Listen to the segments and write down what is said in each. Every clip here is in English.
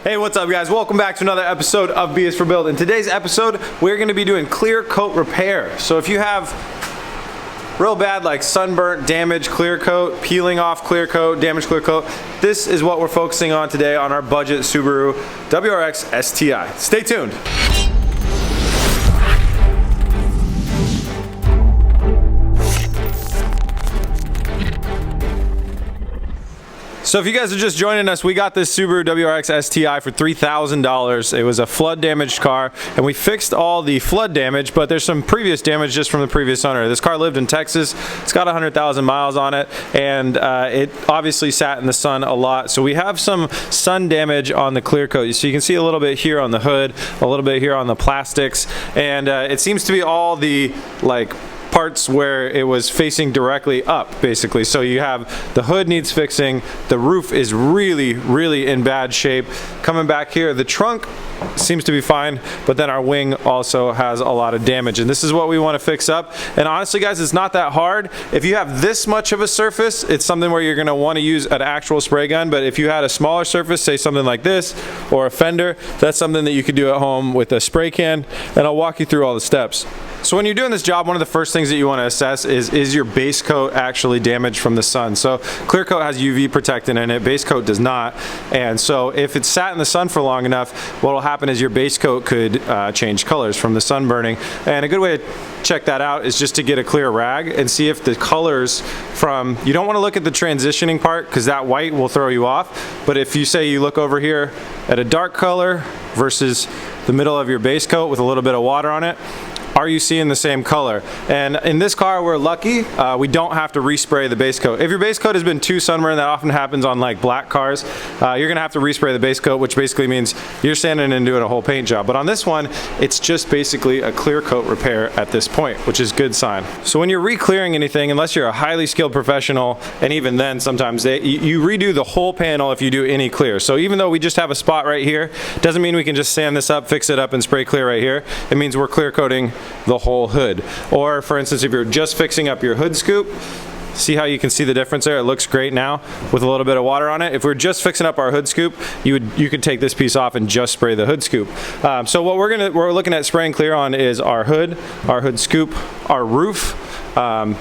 Hey, what's up guys? Welcome back to another episode of B is for Build. In today's episode, we're going to be doing clear coat repair. So if you have real bad like sunburnt, damaged clear coat, peeling off clear coat, damaged clear coat, this is what we're focusing on today on our budget Subaru WRX STI. Stay tuned. So if you guys are just joining us, we got this Subaru WRX STI for $3,000. It was a flood damaged car, and we fixed all the flood damage, but there's some previous damage just from the previous owner. This car lived in Texas. It's got 100,000 miles on it, and it obviously sat in the sun a lot. So we have some sun damage on the clear coat. So you can see a little bit here on the hood, a little bit here on the plastics, and it seems to be all the parts where it was facing directly up, basically. So you have the hood needs fixing, the roof is really in bad shape. Coming back here, the trunk seems to be fine, but then our wing also has a lot of damage, and this is what we want to fix up. And honestly guys, it's not that hard. If you have this much of a surface, it's something where you're going to want to use an actual spray gun, but if you had a smaller surface, say something like this or a fender, that's something that you could do at home with a spray can, and I'll walk you through all the steps. So when you're doing this job, one of the first things that you want to assess is your base coat actually damaged from the sun? So clear coat has UV protectant in it, base coat does not, and so if it's sat in the sun for long enough, what will happen is your base coat could change colors from the sun burning. And a good way to check that out is just to get a clear rag and see if the colors from, you don't want to look at the transitioning part because that white will throw you off, but if you say you look over here at a dark color versus the middle of your base coat with a little bit of water on it, are you seeing the same color? And in this car, we're lucky. We don't have to respray the base coat. If your base coat has been too sunburned, that often happens on like black cars, you're gonna have to respray the base coat, which basically means you're sanding and doing a whole paint job. But on this one, it's just basically a clear coat repair at this point, which is a good sign. So when you're re-clearing anything, unless you're a highly skilled professional, and even then sometimes you redo the whole panel if you do any clear. So even though we just have a spot right here, doesn't mean we can just sand this up, fix it up, and spray clear right here. It means we're clear coating the whole hood. Or for instance, if you're just fixing up your hood scoop, see how you can see the difference there? It looks great now with a little bit of water on it. If we're just fixing up our hood scoop, you could take this piece off and just spray the hood scoop. So what we're looking at spraying clear on is our hood scoop, our roof.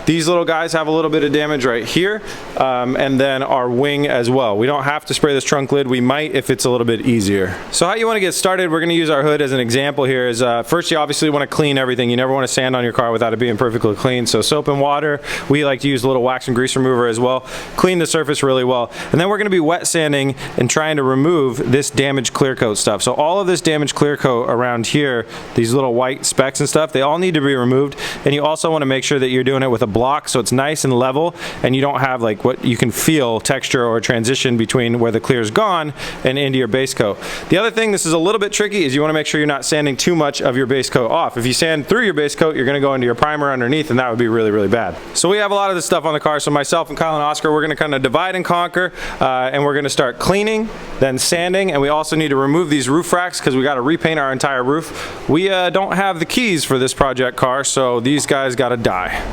These little guys have a little bit of damage right here, and then our wing as well. We don't have to spray this trunk lid. We might if it's a little bit easier. So how you want to get started, we're going to use our hood as an example here. Is first you obviously want to clean everything. You never want to sand on your car without it being perfectly clean. So soap and water. We like to use a little wax and grease remover as well. Clean the surface really well. And then we're going to be wet sanding and trying to remove this damaged clear coat stuff. So all of this damaged clear coat around here, these little white specks and stuff, they all need to be removed. And you also want to make sure that you're doing it with a block so it's nice and level, and you don't have like what you can feel texture or transition between where the clear is gone and into your base coat. The other thing, this is a little bit tricky, is you want to make sure you're not sanding too much of your base coat off. If you sand through your base coat, you're going to go into your primer underneath, and that would be really bad. So we have a lot of this stuff on the car, so myself and Kyle and Oscar, we're going to kind of divide and conquer, and we're going to start cleaning, then sanding, and we also need to remove these roof racks because we got to repaint our entire roof. We don't have the keys for this project car, so these guys got to die.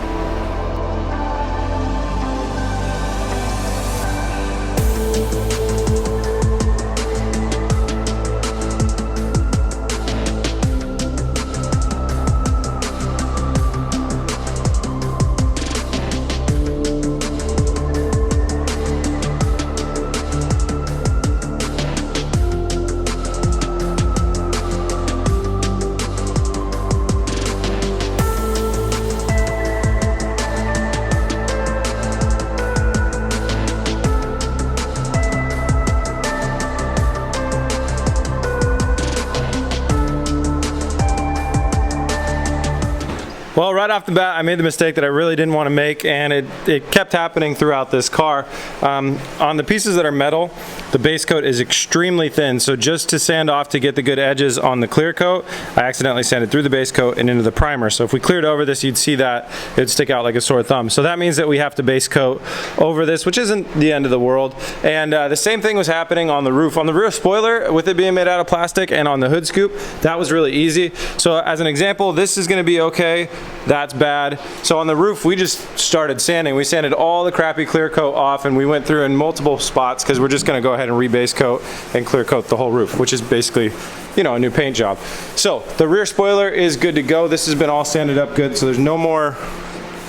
Well, right off the bat, I made the mistake that I really didn't want to make, and it kept happening throughout this car. On the pieces that are metal, the base coat is extremely thin, so just to sand off to get the good edges on the clear coat, I accidentally sanded through the base coat and into the primer. So if we cleared over this, you'd see that it would stick out like a sore thumb. So that means that we have to base coat over this, which isn't the end of the world. And the same thing was happening on the roof. On the rear spoiler, with it being made out of plastic, and on the hood scoop, that was really easy. So as an example, this is going to be okay. That's bad. So on the roof, we just started sanding. We sanded all the crappy clear coat off, and we went through in multiple spots because we're just gonna go ahead and rebase coat and clear coat the whole roof, which is basically, you know, a new paint job. So the rear spoiler is good to go. This has been all sanded up good, so there's no more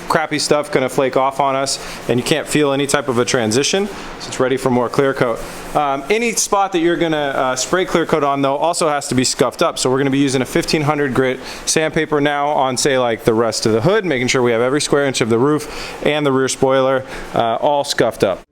crappy stuff gonna flake off on us, and you can't feel any type of a transition, so it's ready for more clear coat. Any spot that you're gonna spray clear coat on though also has to be scuffed up, so we're gonna be using a 1500 grit sandpaper now on, say, like the rest of the hood, making sure we have every square inch of the roof and the rear spoiler all scuffed up.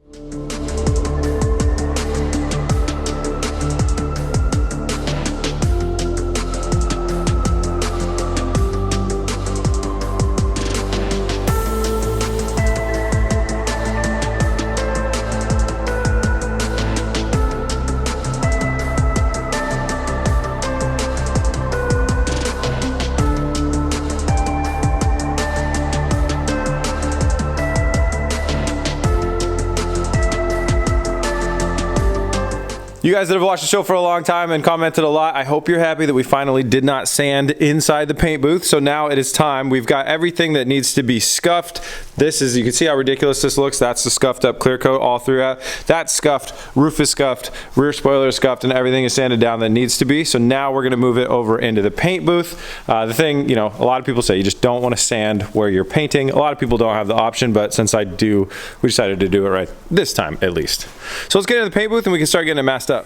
You guys that have watched the show for a long time and commented a lot, I hope you're happy that we finally did not sand inside the paint booth. So now it is time. We've got everything that needs to be scuffed. This is, you can see how ridiculous this looks. That's the scuffed up clear coat all throughout. That's scuffed, roof is scuffed, rear spoiler is scuffed, and everything is sanded down that needs to be. So now we're gonna move it over into the paint booth. The thing, you know, a lot of people say you just don't wanna sand where you're painting. A lot of people don't have the option, but since I do, we decided to do it right this time at least. So let's get into the paint booth and we can start getting it masked up.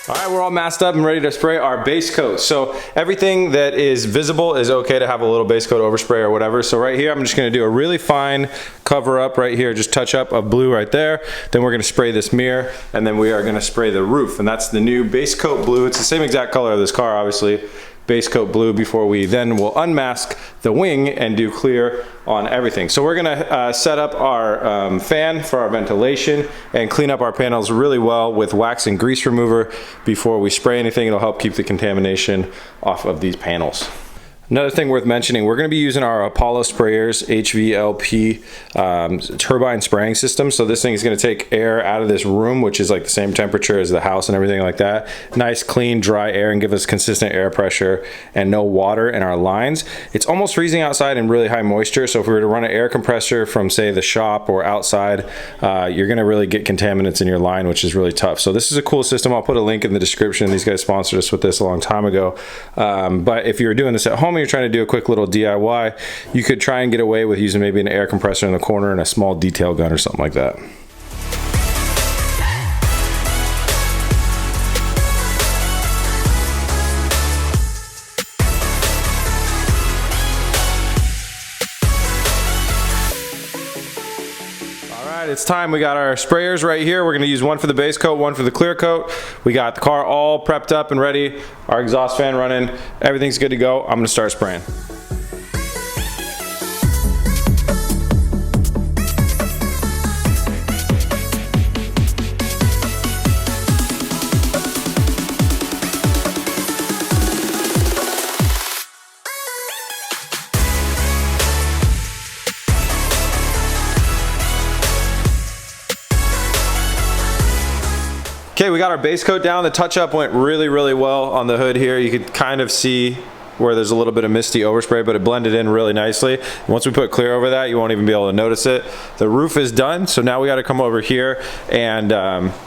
All right, we're all masked up and ready to spray our base coat. So everything that is visible is okay to have a little base coat overspray or whatever. So right here, I'm just gonna do a really fine cover up right here, just touch up of blue right there. Then we're gonna spray this mirror, and then we are gonna spray the roof. And that's the new base coat blue. It's the same exact color of this car, obviously. Base coat blue before we then will unmask the wing and do clear on everything. So we're gonna set up our fan for our ventilation and clean up our panels really well with wax and grease remover before we spray anything. It'll help keep the contamination off of these panels. Another thing worth mentioning, we're going to be using our Apollo sprayers hvlp turbine spraying system. So this thing is going to take air out of this room, which is like the same temperature as the house and everything like that. Nice, clean, dry air, and give us consistent air pressure and no water in our lines. It's almost freezing outside and really high moisture. So if we were to run an air compressor from, say, the shop or outside, you're going to really get contaminants in your line, which is really tough. So this is a cool system. I'll put a link in the description. These guys sponsored us with this a long time ago. But if you're doing this at home, you're trying to do a quick little DIY, you could try and get away with using maybe an air compressor in the corner and a small detail gun or something like that. It's time. We got our sprayers right here. We're going to use one for the base coat, one for the clear coat. We got the car all prepped up and ready. Our exhaust fan running. Everything's good to go. I'm going to start spraying. Okay, we got our base coat down. The touch-up went really, really well on the hood here. You could kind of see where there's a little bit of misty overspray, but it blended in really nicely. Once we put clear over that, you won't even be able to notice it. The roof is done, so now we got to come over here and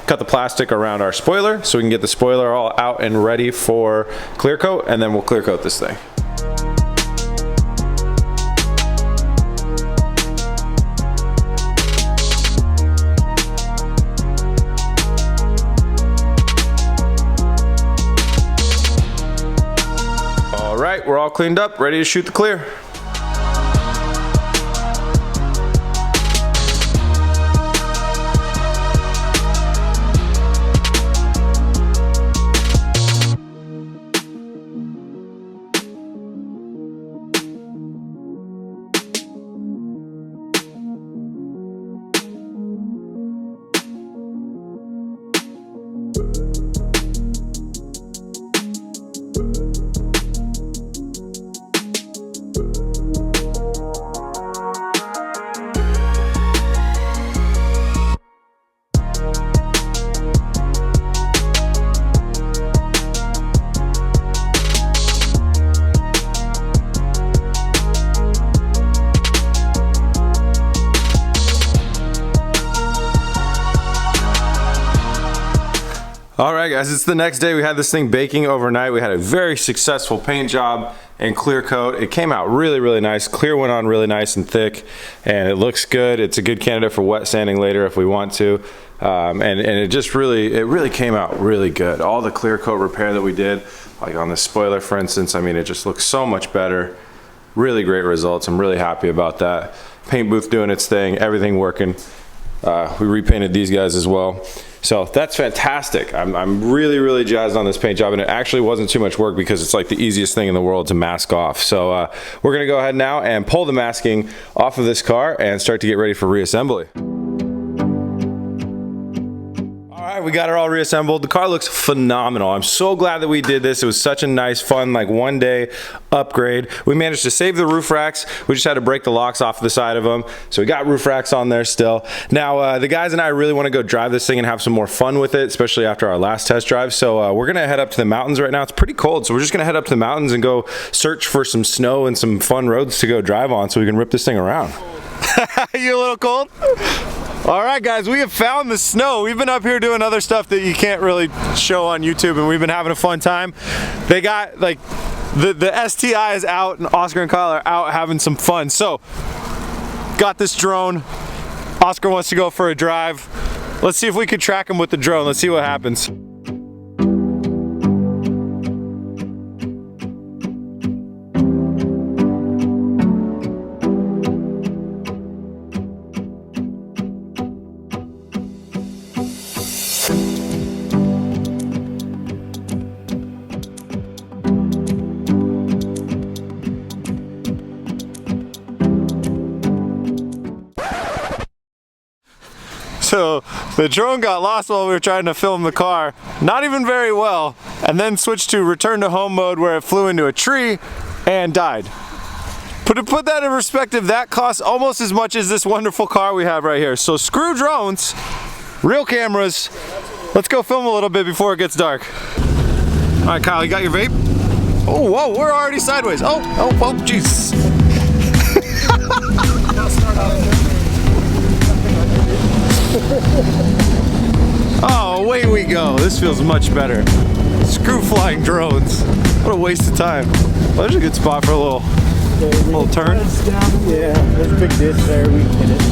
cut the plastic around our spoiler so we can get the spoiler all out and ready for clear coat, and then we'll clear coat this thing. Alright, we're all cleaned up, ready to shoot the clear. Alright guys, it's the next day. We had this thing baking overnight. We had a very successful paint job and clear coat. It came out really, really nice. Clear went on really nice and thick, and it looks good. It's a good candidate for wet sanding later if we want to. And it just really came out really good. All the clear coat repair that we did, like on the spoiler for instance, I mean, it just looks so much better. Really great results. I'm really happy about that. Paint booth doing its thing, everything working. We repainted these guys as well. So that's fantastic. I'm really jazzed on this paint job, and it actually wasn't too much work because it's like the easiest thing in the world to mask off. So we're gonna go ahead now and pull the masking off of this car and start to get ready for reassembly. Alright, we got it all reassembled. The car looks phenomenal. I'm so glad that we did this. It was such a nice, fun, like one day upgrade. We managed to save the roof racks. We just had to break the locks off the side of them. So we got roof racks on there still. Now, the guys and I really want to go drive this thing and have some more fun with it, especially after our last test drive. So we're going to head up to the mountains right now. It's pretty cold, so we're just going to head up to the mountains and go search for some snow and some fun roads to go drive on so we can rip this thing around. You a little cold? All right guys, we have found the snow. We've been up here doing other stuff that you can't really show on YouTube, and we've been having a fun time. They got like the STI is out, and Oscar and Kyle are out having some fun. So got this drone. Oscar wants to go for a drive. Let's see if we can track him with the drone. Let's see what happens. So the drone got lost while we were trying to film the car, not even very well, and then switched to return to home mode where it flew into a tree and died. But to put that in perspective, that costs almost as much as this wonderful car we have right here. So screw drones, real cameras. Let's go film a little bit before it gets dark. All right, Kyle, you got your vape? Oh, whoa, we're already sideways. Oh, jeez. Oh, away we go. This feels much better. Screw flying drones. What a waste of time. Well, there's a good spot for a little turn. Yeah, there's a big ditch there. We can hit it.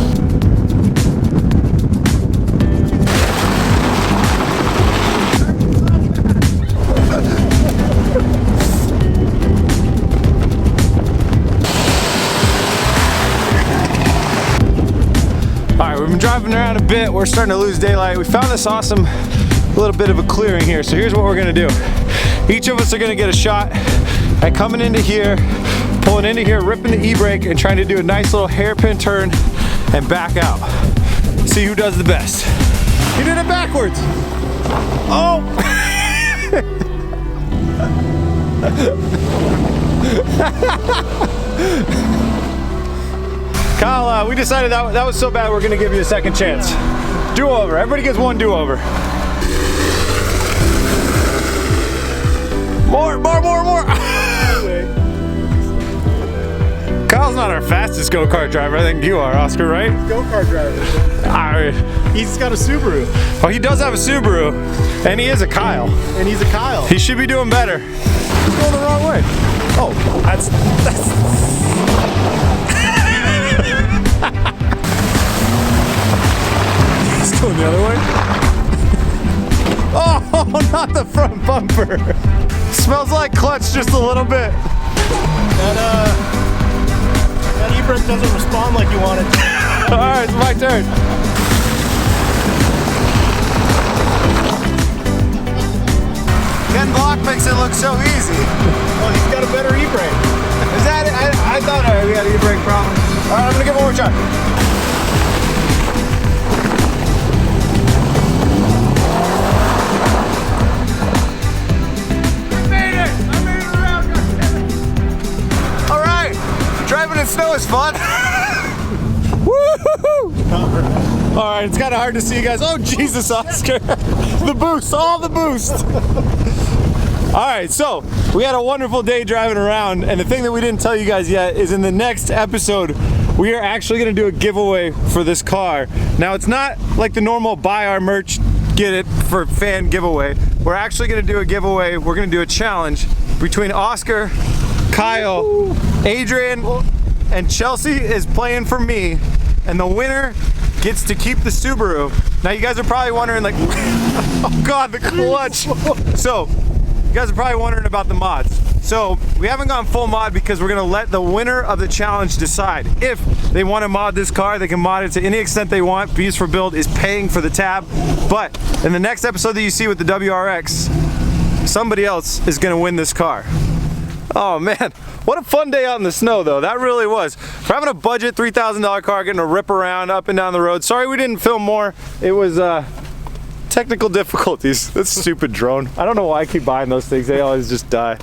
We've been driving around a bit. We're starting to lose daylight. We found this awesome little bit of a clearing here. So here's what we're gonna do. Each of us are gonna get a shot at coming into here, pulling into here, ripping the e-brake, and trying to do a nice little hairpin turn and back out. See who does the best. You did it backwards. Oh! Kyle, we decided that was so bad we're gonna give you a second chance. Do-over, everybody gets one do-over. More. Kyle's not our fastest go-kart driver. I think you are, Oscar, right? Go-kart driver. Alright. He's got a Subaru. Oh, he does have a Subaru, and he is a Kyle. And he's a Kyle. He should be doing better. He's going the wrong way. Oh, that's He's going the other way. Oh, not the front bumper. Smells like clutch just a little bit. That e-brake doesn't respond like you want it to. Alright, it's my turn. Ken Block makes it look so easy. Oh, he's got a better e-brake. Is that it? I thought we had an e-brake problem. Alright, I'm gonna give it one more shot. Snow is fun. Woo-hoo-hoo. All right, it's kind of hard to see you guys. Oh, Jesus, Oscar. The boost, all the boost. All right, so we had a wonderful day driving around, and the thing that we didn't tell you guys yet is in the next episode, we are actually gonna do a giveaway for this car. Now, it's not like the normal buy our merch, get it for fan giveaway. we're actually gonna do a giveaway. We're gonna do a challenge between Oscar, Kyle, Adrian, and Chelsea is playing for me, and the winner gets to keep the Subaru. Now you guys are probably wondering like, oh God, the clutch. So, you guys are probably wondering about the mods. So, we haven't gone full mod because we're gonna let the winner of the challenge decide. If they wanna mod this car, they can mod it to any extent they want. B's for Build is paying for the tab. But, in the next episode that you see with the WRX, somebody else is gonna win this car. Oh man, what a fun day out in the snow though, that really was. For having a budget $3,000 car, getting to rip around up and down the road. Sorry we didn't film more, it was technical difficulties. That stupid drone. I don't know why I keep buying those things, they always just die.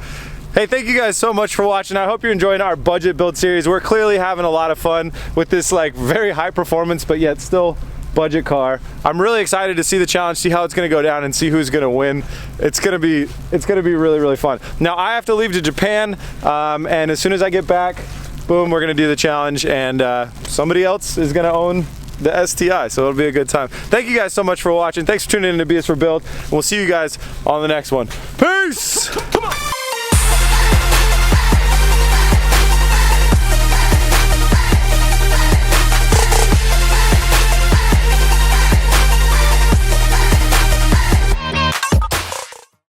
Hey, thank you guys so much for watching. I hope you're enjoying our budget build series. We're clearly having a lot of fun with this like very high performance but yet still budget car. I'm really excited to see the challenge, see how it's gonna go down, and see who's gonna win. It's gonna be really, really fun. Now I have to leave to Japan, and as soon as I get back, boom, we're gonna do the challenge, and somebody else is gonna own the STI, so it'll be a good time. Thank you guys so much for watching. Thanks for tuning in to BS for Build, and we'll see you guys on the next one. Peace!